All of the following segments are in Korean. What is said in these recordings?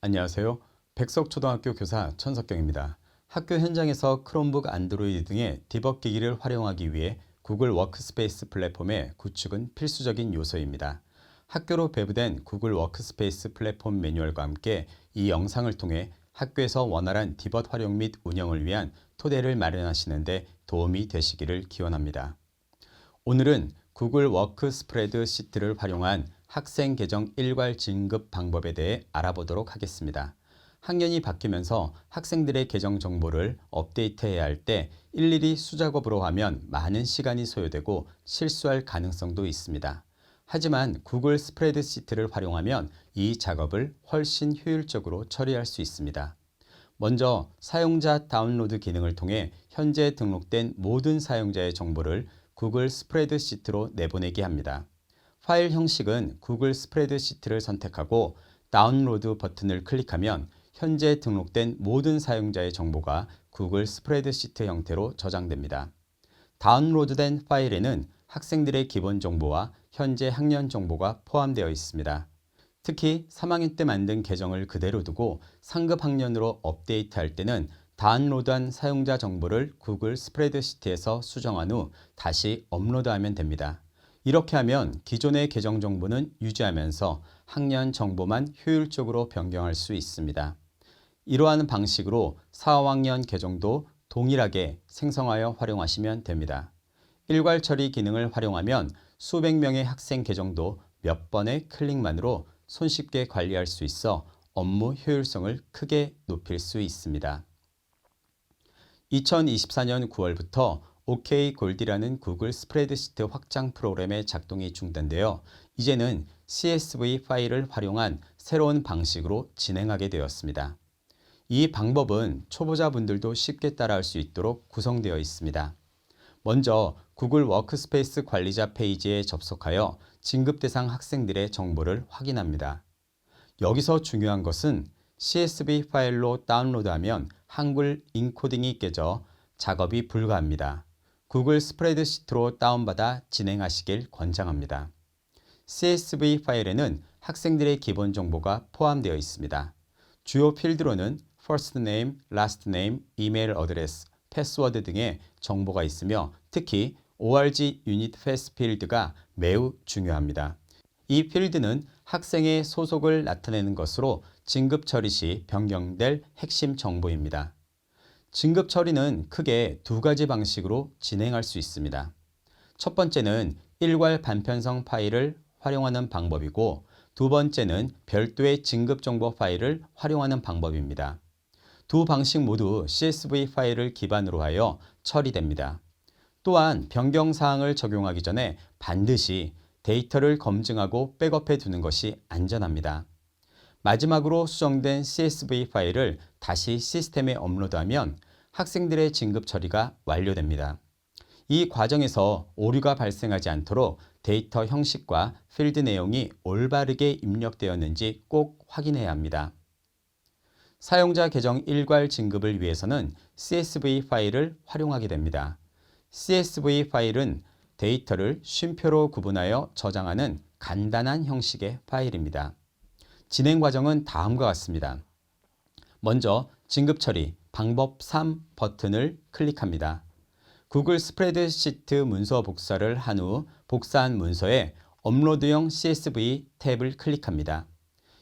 안녕하세요. 백석초등학교 교사 천석경입니다. 학교 현장에서 크롬북 안드로이드 등의 디버그 기기를 활용하기 위해 구글 워크스페이스 플랫폼의 구축은 필수적인 요소입니다. 학교로 배부된 구글 워크스페이스 플랫폼 매뉴얼과 함께 이 영상을 통해 학교에서 원활한 디버그 활용 및 운영을 위한 토대를 마련하시는 데 도움이 되시기를 기원합니다. 오늘은 구글 워크 스프레드 시트를 활용한 학생 계정 일괄 진급 방법에 대해 알아보도록 하겠습니다. 학년이 바뀌면서 학생들의 계정 정보를 업데이트해야 할 때 일일이 수작업으로 하면 많은 시간이 소요되고 실수할 가능성도 있습니다. 하지만 구글 스프레드 시트를 활용하면 이 작업을 훨씬 효율적으로 처리할 수 있습니다. 먼저 사용자 다운로드 기능을 통해 현재 등록된 모든 사용자의 정보를 구글 스프레드 시트로 내보내게 합니다. 파일 형식은 구글 스프레드 시트를 선택하고 다운로드 버튼을 클릭하면 현재 등록된 모든 사용자의 정보가 구글 스프레드 시트 형태로 저장됩니다. 다운로드된 파일에는 학생들의 기본 정보와 현재 학년 정보가 포함되어 있습니다. 특히 3학년 때 만든 계정을 그대로 두고 상급 학년으로 업데이트할 때는 다운로드한 사용자 정보를 구글 스프레드시트에서 수정한 후 다시 업로드하면 됩니다. 이렇게 하면 기존의 계정 정보는 유지하면서 학년 정보만 효율적으로 변경할 수 있습니다. 이러한 방식으로 4, 5학년 계정도 동일하게 생성하여 활용하시면 됩니다. 일괄 처리 기능을 활용하면 수백 명의 학생 계정도 몇 번의 클릭만으로 손쉽게 관리할 수 있어 업무 효율성을 크게 높일 수 있습니다. 2024년 9월부터 OK 골디라는 구글 스프레드시트 확장 프로그램의 작동이 중단되어 이제는 CSV 파일을 활용한 새로운 방식으로 진행하게 되었습니다. 이 방법은 초보자분들도 쉽게 따라할 수 있도록 구성되어 있습니다. 먼저 구글 워크스페이스 관리자 페이지에 접속하여 진급 대상 학생들의 정보를 확인합니다. 여기서 중요한 것은 CSV 파일로 다운로드하면 한글 인코딩이 깨져 작업이 불가합니다. 구글 스프레드시트로 다운받아 진행하시길 권장합니다. CSV 파일에는 학생들의 기본 정보가 포함되어 있습니다. 주요 필드로는 first name, last name, 이메일 어드레스, 패스워드 등의 정보가 있으며 특히 org 유닛 패스 필드가 매우 중요합니다. 이 필드는 학생의 소속을 나타내는 것으로 진급 처리 시 변경될 핵심 정보입니다. 진급 처리는 크게 두 가지 방식으로 진행할 수 있습니다. 첫 번째는 일괄 반편성 파일을 활용하는 방법이고 두 번째는 별도의 진급 정보 파일을 활용하는 방법입니다. 두 방식 모두 CSV 파일을 기반으로 하여 처리됩니다. 또한 변경사항을 적용하기 전에 반드시 데이터를 검증하고 백업해 두는 것이 안전합니다. 마지막으로 수정된 CSV 파일을 다시 시스템에 업로드하면 학생들의 진급 처리가 완료됩니다. 이 과정에서 오류가 발생하지 않도록 데이터 형식과 필드 내용이 올바르게 입력되었는지 꼭 확인해야 합니다. 사용자 계정 일괄 진급을 위해서는 CSV 파일을 활용하게 됩니다. CSV 파일은 데이터를 쉼표로 구분하여 저장하는 간단한 형식의 파일입니다. 진행 과정은 다음과 같습니다. 먼저 진급 처리 방법 3 버튼을 클릭합니다. 구글 스프레드시트 문서 복사를 한 후 복사한 문서에 업로드용 CSV 탭을 클릭합니다.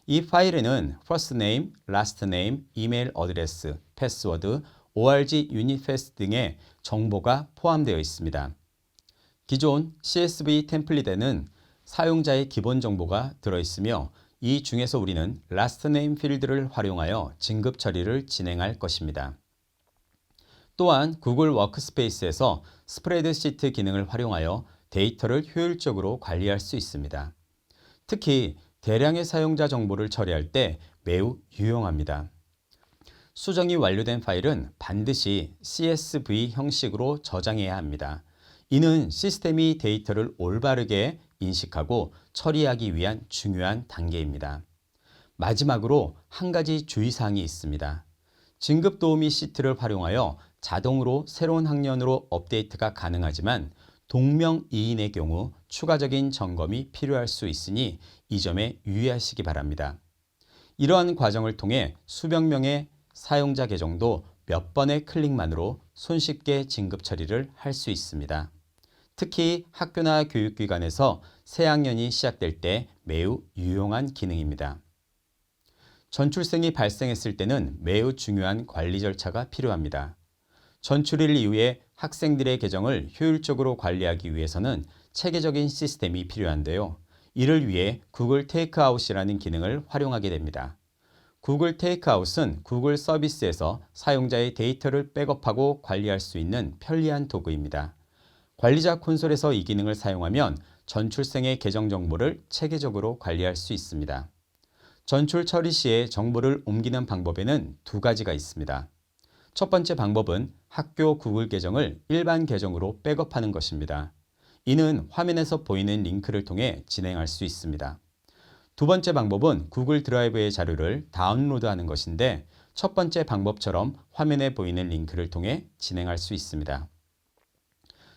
이 파일에는 first name, last name, 이메일 어드레스, 패스워드, org 유닛 패스 등의 정보가 포함되어 있습니다. 기존 CSV 템플릿에는 사용자의 기본 정보가 들어있으며 이 중에서 우리는 last name 필드를 활용하여 진급 처리를 진행할 것입니다. 또한 구글 워크스페이스에서 스프레드시트 기능을 활용하여 데이터를 효율적으로 관리할 수 있습니다. 특히 대량의 사용자 정보를 처리할 때 매우 유용합니다. 수정이 완료된 파일은 반드시 CSV 형식으로 저장해야 합니다. 이는 시스템이 데이터를 올바르게 인식하고 처리하기 위한 중요한 단계입니다. 마지막으로 한 가지 주의사항이 있습니다. 진급 도우미 시트를 활용하여 자동으로 새로운 학년으로 업데이트가 가능하지만 동명이인의 경우 추가적인 점검이 필요할 수 있으니 이 점에 유의하시기 바랍니다. 이러한 과정을 통해 수백 명의 사용자 계정도 몇 번의 클릭만으로 손쉽게 진급 처리를 할 수 있습니다. 특히 학교나 교육기관에서 새 학년이 시작될 때 매우 유용한 기능입니다. 전출생이 발생했을 때는 매우 중요한 관리 절차가 필요합니다. 전출일 이후에 학생들의 계정을 효율적으로 관리하기 위해서는 체계적인 시스템이 필요한데요. 이를 위해 구글 테이크아웃이라는 기능을 활용하게 됩니다. 구글 테이크아웃은 구글 서비스에서 사용자의 데이터를 백업하고 관리할 수 있는 편리한 도구입니다. 관리자 콘솔에서 이 기능을 사용하면 전출생의 계정 정보를 체계적으로 관리할 수 있습니다. 전출 처리 시에 정보를 옮기는 방법에는 두 가지가 있습니다. 첫 번째 방법은 학교 구글 계정을 일반 계정으로 백업하는 것입니다. 이는 화면에서 보이는 링크를 통해 진행할 수 있습니다. 두 번째 방법은 구글 드라이브의 자료를 다운로드하는 것인데 첫 번째 방법처럼 화면에 보이는 링크를 통해 진행할 수 있습니다.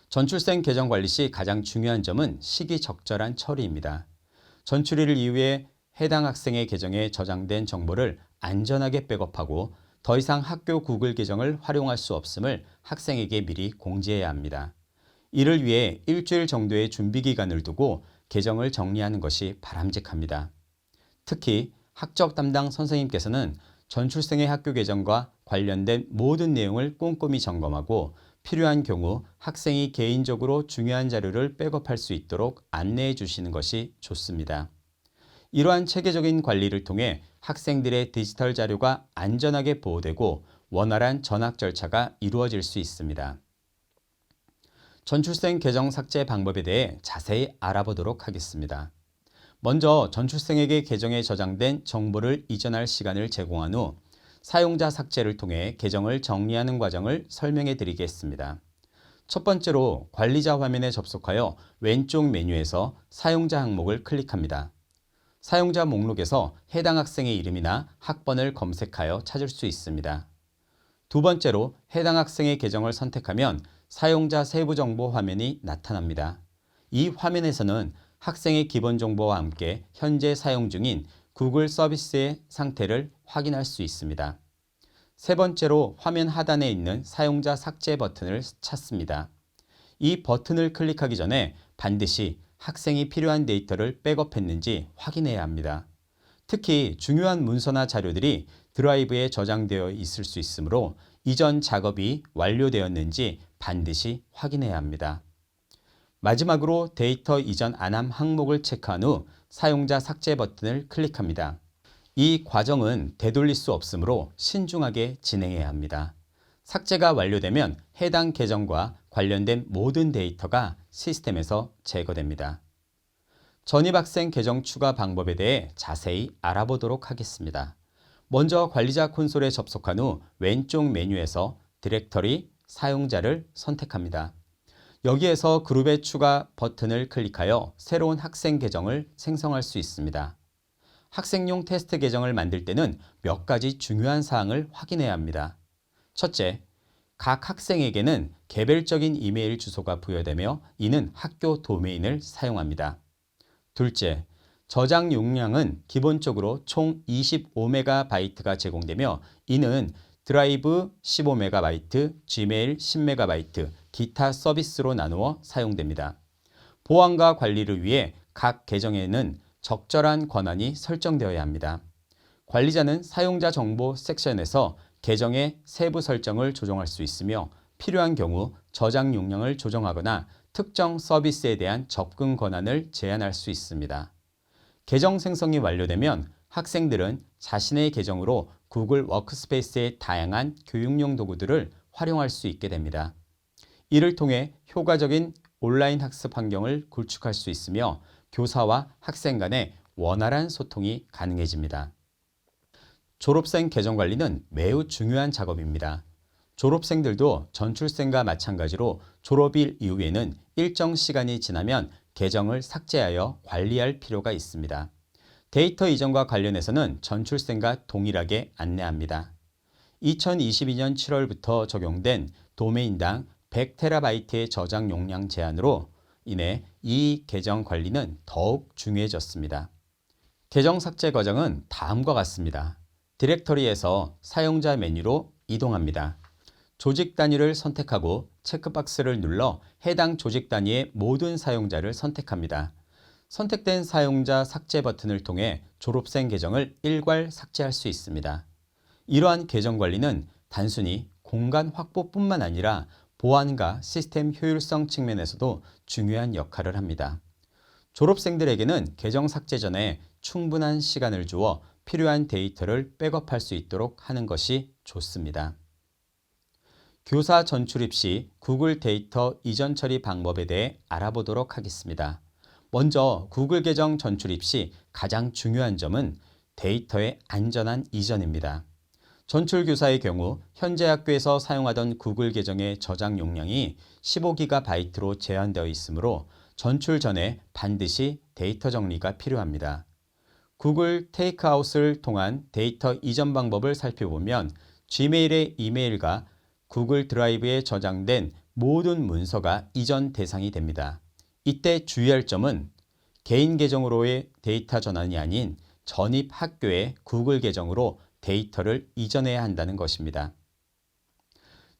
전출생 계정 관리 시 가장 중요한 점은 시기적절한 처리입니다. 전출일 이후에 해당 학생의 계정에 저장된 정보를 안전하게 백업하고 더 이상 학교 구글 계정을 활용할 수 없음을 학생에게 미리 공지해야 합니다. 이를 위해 일주일 정도의 준비 기간을 두고 계정을 정리하는 것이 바람직합니다. 특히 학적 담당 선생님께서는 전출생의 학교 계정과 관련된 모든 내용을 꼼꼼히 점검하고 필요한 경우 학생이 개인적으로 중요한 자료를 백업할 수 있도록 안내해 주시는 것이 좋습니다. 이러한 체계적인 관리를 통해 학생들의 디지털 자료가 안전하게 보호되고 원활한 전학 절차가 이루어질 수 있습니다. 전출생 계정 삭제 방법에 대해 자세히 알아보도록 하겠습니다. 먼저 전출생에게 계정에 저장된 정보를 이전할 시간을 제공한 후 사용자 삭제를 통해 계정을 정리하는 과정을 설명해 드리겠습니다. 첫 번째로 관리자 화면에 접속하여 왼쪽 메뉴에서 사용자 항목을 클릭합니다. 사용자 목록에서 해당 학생의 이름이나 학번을 검색하여 찾을 수 있습니다. 두 번째로 해당 학생의 계정을 선택하면 사용자 세부 정보 화면이 나타납니다. 이 화면에서는 학생의 기본 정보와 함께 현재 사용 중인 구글 서비스의 상태를 확인할 수 있습니다. 세 번째로 화면 하단에 있는 사용자 삭제 버튼을 찾습니다. 이 버튼을 클릭하기 전에 반드시 학생이 필요한 데이터를 백업했는지 확인해야 합니다. 특히 중요한 문서나 자료들이 드라이브에 저장되어 있을 수 있으므로 이전 작업이 완료되었는지 반드시 확인해야 합니다. 마지막으로 데이터 이전 안함 항목을 체크한 후 사용자 삭제 버튼을 클릭합니다. 이 과정은 되돌릴 수 없으므로 신중하게 진행해야 합니다. 삭제가 완료되면 해당 계정과 관련된 모든 데이터가 시스템에서 제거됩니다. 전입학생 계정 추가 방법에 대해 자세히 알아보도록 하겠습니다. 먼저 관리자 콘솔에 접속한 후 왼쪽 메뉴에서 디렉터리 사용자를 선택합니다. 여기에서 그룹의 추가 버튼을 클릭하여 새로운 학생 계정을 생성할 수 있습니다. 학생용 테스트 계정을 만들 때는 몇 가지 중요한 사항을 확인해야 합니다. 첫째, 각 학생에게는 개별적인 이메일 주소가 부여되며 이는 학교 도메인을 사용합니다. 둘째, 저장 용량은 기본적으로 총 25MB가 제공되며 이는 드라이브 15MB, 지메일 10MB, 기타 서비스로 나누어 사용됩니다. 보안과 관리를 위해 각 계정에는 적절한 권한이 설정되어야 합니다. 관리자는 사용자 정보 섹션에서 계정의 세부 설정을 조정할 수 있으며 필요한 경우 저장 용량을 조정하거나 특정 서비스에 대한 접근 권한을 제한할 수 있습니다. 계정 생성이 완료되면 학생들은 자신의 계정으로 구글 워크스페이스의 다양한 교육용 도구들을 활용할 수 있게 됩니다. 이를 통해 효과적인 온라인 학습 환경을 구축할 수 있으며 교사와 학생 간의 원활한 소통이 가능해집니다. 졸업생 계정 관리는 매우 중요한 작업입니다. 졸업생들도 전출생과 마찬가지로 졸업일 이후에는 일정 시간이 지나면 계정을 삭제하여 관리할 필요가 있습니다. 데이터 이전과 관련해서는 전출생과 동일하게 안내합니다. 2022년 7월부터 적용된 도메인당 100TB의 저장 용량 제한으로 인해 이 계정 관리는 더욱 중요해졌습니다. 계정 삭제 과정은 다음과 같습니다. 디렉터리에서 사용자 메뉴로 이동합니다. 조직 단위를 선택하고 체크박스를 눌러 해당 조직 단위의 모든 사용자를 선택합니다. 선택된 사용자 삭제 버튼을 통해 졸업생 계정을 일괄 삭제할 수 있습니다. 이러한 계정 관리는 단순히 공간 확보뿐만 아니라 보안과 시스템 효율성 측면에서도 중요한 역할을 합니다. 졸업생들에게는 계정 삭제 전에 충분한 시간을 주어 필요한 데이터를 백업할 수 있도록 하는 것이 좋습니다. 교사 전출입 시 구글 데이터 이전 처리 방법에 대해 알아보도록 하겠습니다. 먼저 구글 계정 전출입 시 가장 중요한 점은 데이터의 안전한 이전입니다. 전출 교사의 경우 현재 학교에서 사용하던 구글 계정의 저장 용량이 15GB로 제한되어 있으므로 전출 전에 반드시 데이터 정리가 필요합니다. 구글 테이크아웃을 통한 데이터 이전 방법을 살펴보면 지메일의 이메일과 구글 드라이브에 저장된 모든 문서가 이전 대상이 됩니다. 이때 주의할 점은 개인 계정으로의 데이터 전환이 아닌 전입 학교의 구글 계정으로 데이터를 이전해야 한다는 것입니다.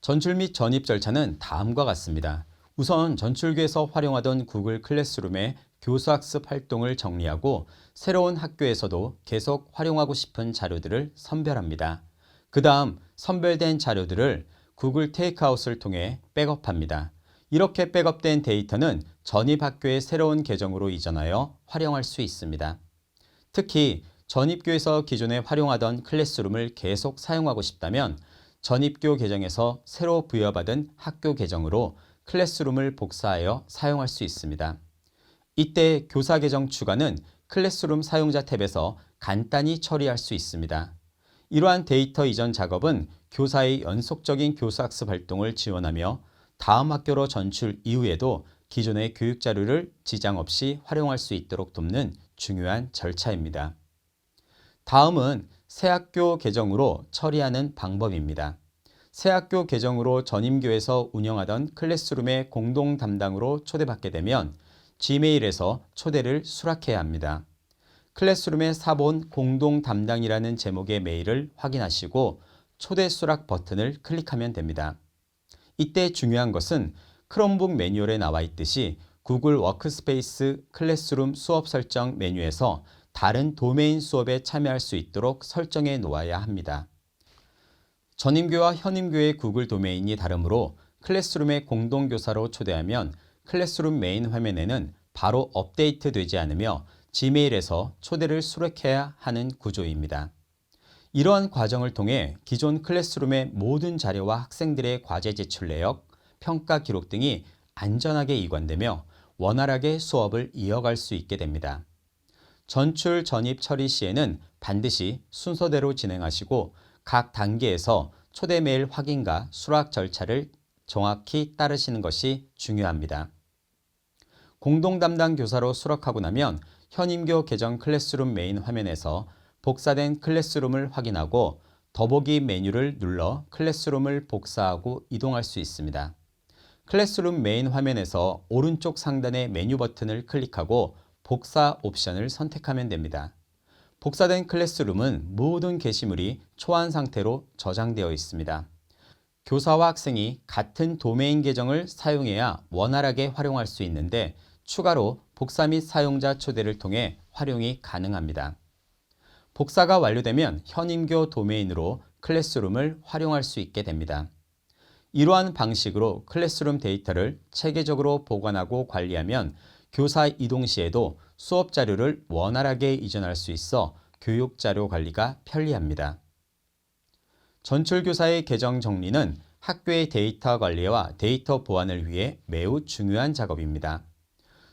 전출 및 전입 절차는 다음과 같습니다. 우선 전출교에서 활용하던 구글 클래스룸의 교수학습 활동을 정리하고 새로운 학교에서도 계속 활용하고 싶은 자료들을 선별합니다. 그 다음 선별된 자료들을 구글 테이크아웃을 통해 백업합니다. 이렇게 백업된 데이터는 전입 학교의 새로운 계정으로 이전하여 활용할 수 있습니다. 특히 전입교에서 기존에 활용하던 클래스룸을 계속 사용하고 싶다면 전입교 계정에서 새로 부여받은 학교 계정으로 클래스룸을 복사하여 사용할 수 있습니다. 이때 교사 계정 추가는 클래스룸 사용자 탭에서 간단히 처리할 수 있습니다. 이러한 데이터 이전 작업은 교사의 연속적인 교수학습 활동을 지원하며 다음 학교로 전출 이후에도 기존의 교육 자료를 지장 없이 활용할 수 있도록 돕는 중요한 절차입니다. 다음은 새 학교 계정으로 처리하는 방법입니다. 새 학교 계정으로 전임교에서 운영하던 클래스룸의 공동 담당으로 초대받게 되면 지메일에서 초대를 수락해야 합니다. 클래스룸의 사본 공동 담당이라는 제목의 메일을 확인하시고 초대 수락 버튼을 클릭하면 됩니다. 이때 중요한 것은 크롬북 매뉴얼에 나와 있듯이 구글 워크스페이스 클래스룸 수업 설정 메뉴에서 다른 도메인 수업에 참여할 수 있도록 설정해 놓아야 합니다. 전임교와 현임교의 구글 도메인이 다르므로 클래스룸의 공동교사로 초대하면 클래스룸 메인 화면에는 바로 업데이트 되지 않으며 지메일에서 초대를 수락해야 하는 구조입니다. 이러한 과정을 통해 기존 클래스룸의 모든 자료와 학생들의 과제 제출 내역, 평가 기록 등이 안전하게 이관되며 원활하게 수업을 이어갈 수 있게 됩니다. 전출 전입 처리 시에는 반드시 순서대로 진행하시고 각 단계에서 초대 메일 확인과 수락 절차를 정확히 따르시는 것이 중요합니다. 공동 담당 교사로 수락하고 나면 현임교 계정 클래스룸 메인 화면에서 복사된 클래스룸을 확인하고 더보기 메뉴를 눌러 클래스룸을 복사하고 이동할 수 있습니다. 클래스룸 메인 화면에서 오른쪽 상단의 메뉴 버튼을 클릭하고 복사 옵션을 선택하면 됩니다. 복사된 클래스룸은 모든 게시물이 초안 상태로 저장되어 있습니다. 교사와 학생이 같은 도메인 계정을 사용해야 원활하게 활용할 수 있는데 추가로 복사 및 사용자 초대를 통해 활용이 가능합니다. 복사가 완료되면 현임교 도메인으로 클래스룸을 활용할 수 있게 됩니다. 이러한 방식으로 클래스룸 데이터를 체계적으로 보관하고 관리하면 교사 이동 시에도 수업 자료를 원활하게 이전할 수 있어 교육 자료 관리가 편리합니다. 전출교사의 계정 정리는 학교의 데이터 관리와 데이터 보안을 위해 매우 중요한 작업입니다.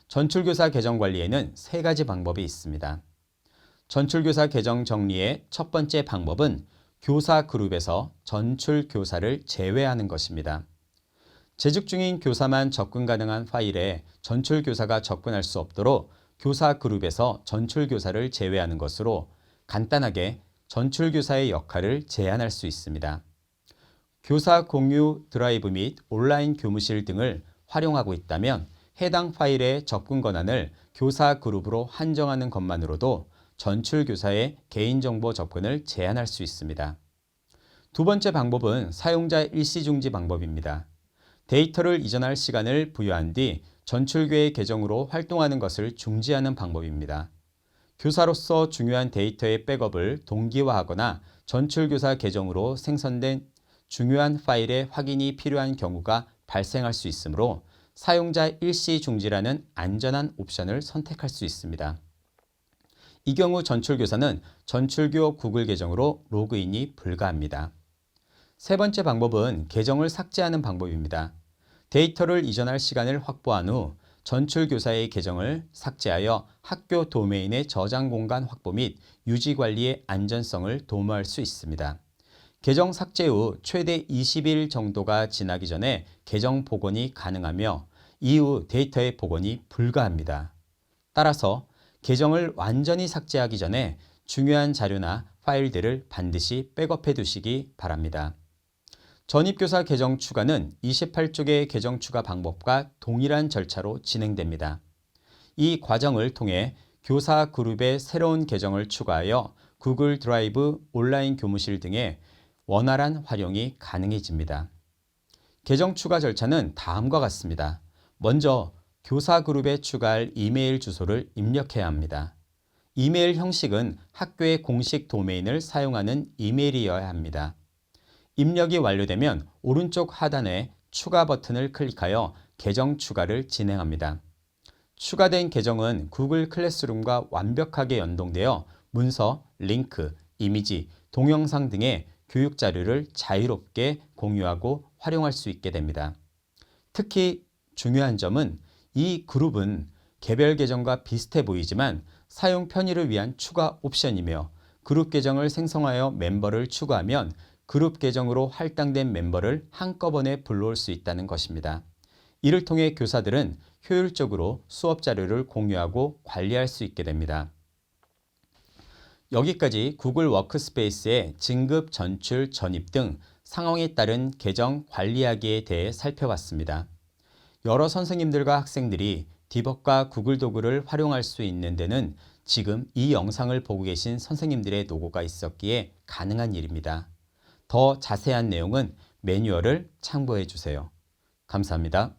전출교사 계정 관리에는 3가지 방법이 있습니다. 전출교사 계정 정리의 첫 번째 방법은 교사 그룹에서 전출교사를 제외하는 것입니다. 재직 중인 교사만 접근 가능한 파일에 전출교사가 접근할 수 없도록 교사 그룹에서 전출교사를 제외하는 것으로 간단하게 전출교사의 역할을 제한할 수 있습니다. 교사 공유 드라이브 및 온라인 교무실 등을 활용하고 있다면 해당 파일의 접근 권한을 교사 그룹으로 한정하는 것만으로도 전출교사의 개인정보 접근을 제한할 수 있습니다. 두 번째 방법은 사용자 일시중지 방법입니다. 데이터를 이전할 시간을 부여한 뒤 전출교의 계정으로 활동하는 것을 중지하는 방법입니다. 교사로서 중요한 데이터의 백업을 동기화하거나 전출교사 계정으로 생성된 중요한 파일의 확인이 필요한 경우가 발생할 수 있으므로 사용자 일시 중지라는 안전한 옵션을 선택할 수 있습니다. 이 경우 전출교사는 전출교 구글 계정으로 로그인이 불가합니다. 세 번째 방법은 계정을 삭제하는 방법입니다. 데이터를 이전할 시간을 확보한 후 전출교사의 계정을 삭제하여 학교 도메인의 저장 공간 확보 및 유지 관리의 안전성을 도모할 수 있습니다. 계정 삭제 후 최대 20일 정도가 지나기 전에 계정 복원이 가능하며 이후 데이터의 복원이 불가합니다. 따라서 계정을 완전히 삭제하기 전에 중요한 자료나 파일들을 반드시 백업해 두시기 바랍니다. 전입교사 계정 추가는 28쪽의 계정 추가 방법과 동일한 절차로 진행됩니다. 이 과정을 통해 교사 그룹에 새로운 계정을 추가하여 구글 드라이브, 온라인 교무실 등의 원활한 활용이 가능해집니다. 계정 추가 절차는 다음과 같습니다. 먼저 교사 그룹에 추가할 이메일 주소를 입력해야 합니다. 이메일 형식은 학교의 공식 도메인을 사용하는 이메일이어야 합니다. 입력이 완료되면 오른쪽 하단에 추가 버튼을 클릭하여 계정 추가를 진행합니다. 추가된 계정은 구글 클래스룸과 완벽하게 연동되어 문서, 링크, 이미지, 동영상 등의 교육 자료를 자유롭게 공유하고 활용할 수 있게 됩니다. 특히 중요한 점은 이 그룹은 개별 계정과 비슷해 보이지만 사용 편의를 위한 추가 옵션이며 그룹 계정을 생성하여 멤버를 추가하면 그룹 계정으로 할당된 멤버를 한꺼번에 불러올 수 있다는 것입니다. 이를 통해 교사들은 효율적으로 수업 자료를 공유하고 관리할 수 있게 됩니다. 여기까지 구글 워크스페이스의 진급, 전출, 전입 등 상황에 따른 계정 관리하기에 대해 살펴봤습니다. 여러 선생님들과 학생들이 디벅과 구글 도구를 활용할 수 있는 데는 지금 이 영상을 보고 계신 선생님들의 노고가 있었기에 가능한 일입니다. 더 자세한 내용은 매뉴얼을 참고해 주세요. 감사합니다.